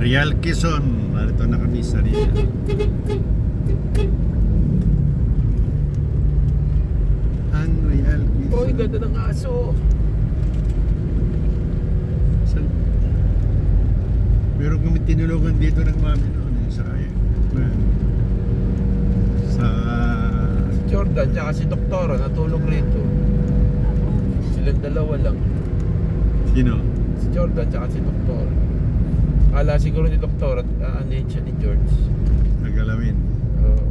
Real Quezon. Narito na kami sa Real. Ang Real Quezon. Uy, ganda ng aso. Saan? Meron kami tinulugan dito ng mami noon sa sa Si Jordan tsaka si Doktora natulog rito. Silang dalawa lang. sino? Si Jordan tsaka si Doktor. Ala siguro ni Doktor at aanin siya ni George. Nagalawin. Oo.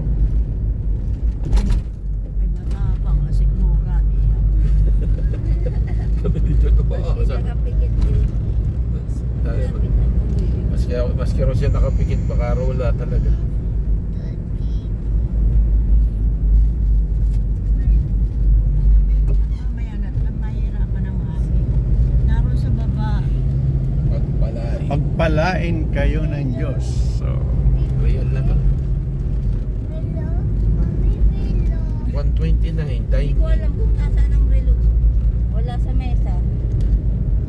Ay, matapang, asigmura niya. Sabi ni George, Kasi nakapikit din. Lapit na umuwi. maski raw siya nakapikit, baka raw wala talaga. Mamaya na, mahirapan ang mami. Naroon sa baba. Pagpalain. Pagpalain kayo ng Diyos. So, Real na to. Hello? Mami, hello. 129, Hindi time. ko alam kung nasaan ang relo. Wala sa mesa.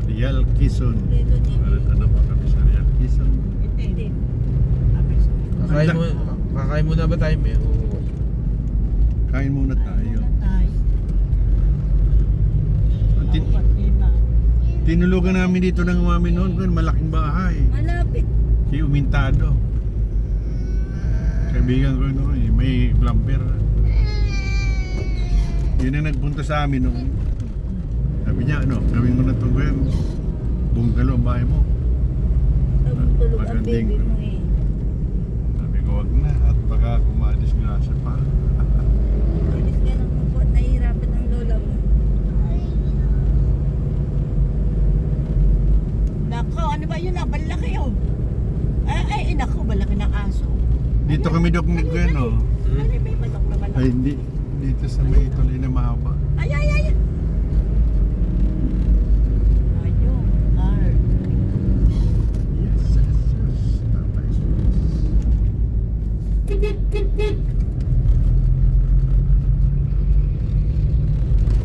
Real Quezon. Relo ni Narito na po kami sa Real Quezon. Hindi. Kakain mo na ba tayo, May? Oo. Kain muna tayo. Tin- Apat, lima. tinulugan namin dito ng mami noon. Malaking bahay. Malapit. Si Umintado. Kaibigan ko noon, may plumber. Yun ang nagpunta sa amin noon. Sabi niya, gawin mo na ito, Gwen. Bungalo ang bahay mo. Tulog ang Magandang- baby mo eh. Sabi ko, wag na. At baka kumadisgrasya pa. Tulis ka ng upo at nahihirapan ang lola mo. Nako, ano ba yun? Balaki yun. Ay, nako, balaki ng aso. Dito kami dok ni Gwen, oh. Ay, may manok na balaki. Ay, hindi. Dito sa may tuloy na mahaba. Ay. Ayun, hard. Yes, yes, yes. Tatay.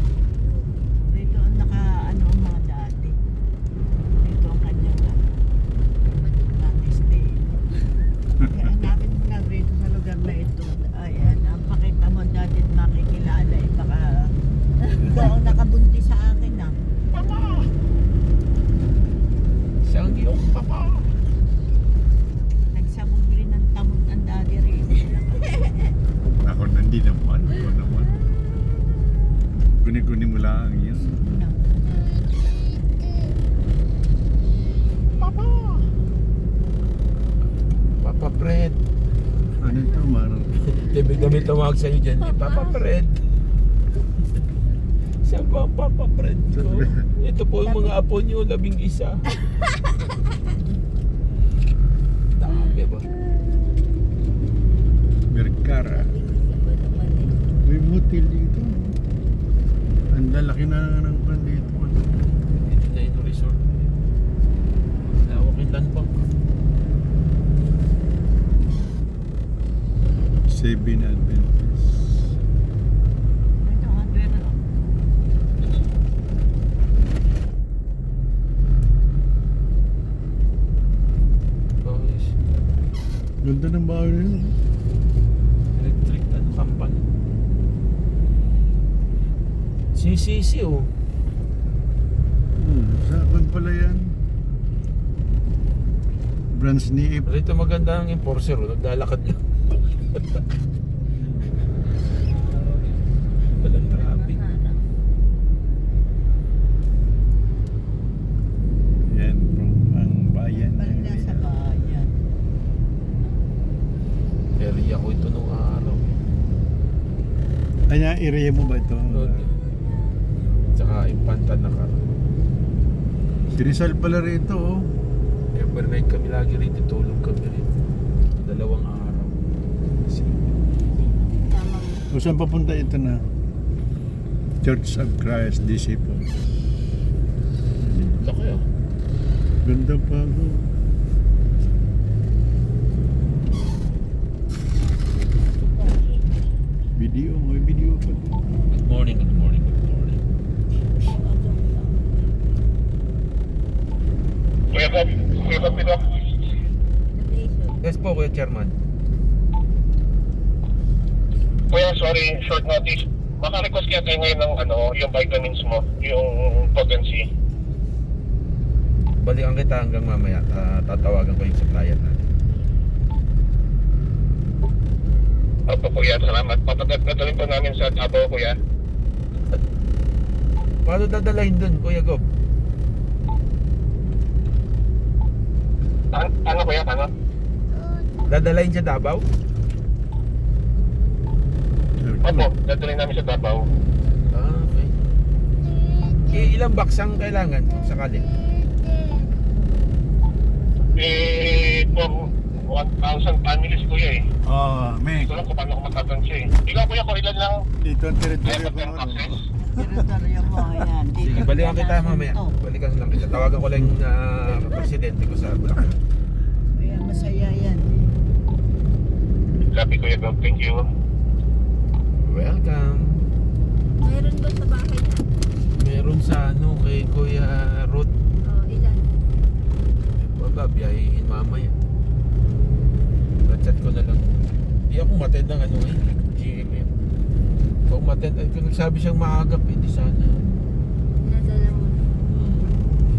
Dito ang ano ang mga dati. Dito ang kanyang dati stay. Kaya hanapin mo na rito sa lugar na ito. Ayan, ang pakita mo dati at makikilala. Baka ikaw ang nakabunti sa akin ah. Siyang iyong papa. Nagsabog rin ng tamot ang dati rin. Ako nandi naman. Ako naman. Kunin-kunin mo lang yun. Papa Fred. Ano ito, Marang? Dami tawag sa'yo dyan. Papa Fred. Siya ba ang Papa Fred ko? Ito po yung mga apo niyo, 11. Dami ba? Mercara. Isa ba naman eh. May motel dito. Ang lalaki na ng pan dito. Dito na yung resort. Lawak yung landbank. 7 Adventist. Ito ang dwero. Guys, Ganda ng bahay na yun. electric company. CCC oh. Saan pala yan? Branch ni Ip. Rito maganda ang enforcer oh. Naglalakad lang. Walang traffic. Yan, bro. Ang bayan. Balik na sa bayan. Area ko ito nung araw. Anya, area mo ba ito? Tsaka Impanta na ka. Si Rizal pala rito, oh. Overnight kami lagi rito. Tulog kami rito. 2 araw. Tamang O saan papunta ito na? Church of Christ Disciples. Laki ah. Ganda pa ako. Video, may video pa dito. Good morning, good morning, good morning. Kuya Bob, Pino. Yes po, Kuya Chairman. Kuya, sorry, short notice. Baka request kaya tayo ngayon ng yung vitamins mo, yung potency. Balikan kita hanggang mamaya. Tatawagan ko yung supplier natin. Opo kuya, salamat. Papadadalhin po namin sa Davao kuya. Paano dadalahin dun, Kuya Gob? Ano kuya, ano? Dadalahin sa Davao? Opo, dadalhin namin sa Davao. Okay. Ilang box ang kailangan kung sakali? For 1,000 families kuya eh. May. Ito lang kung paano ko matatansya eh. Ikaw kuya, kung ilan lang Dito ang kaya teritoryo ko. magkaroon access? Teritoryo mo, ayan. Dito Sige, sa balikan kita Quezon mamaya. to. Balikan lang kita. Tawagan ko lang yung presidente ko sa Bulacan. Kaya masaya yan. Sabi kuya Bob, thank you. Welcome. Meron doon sa bahay niya. Meron sa kay Kuya Rod. Oh, ilan? Wala, biyahihin mamaya. Chat ko na lang. Hindi ako matend ng GMM. Kung matend, kung nagsabi siyang maagap, hindi sana. Nadala mo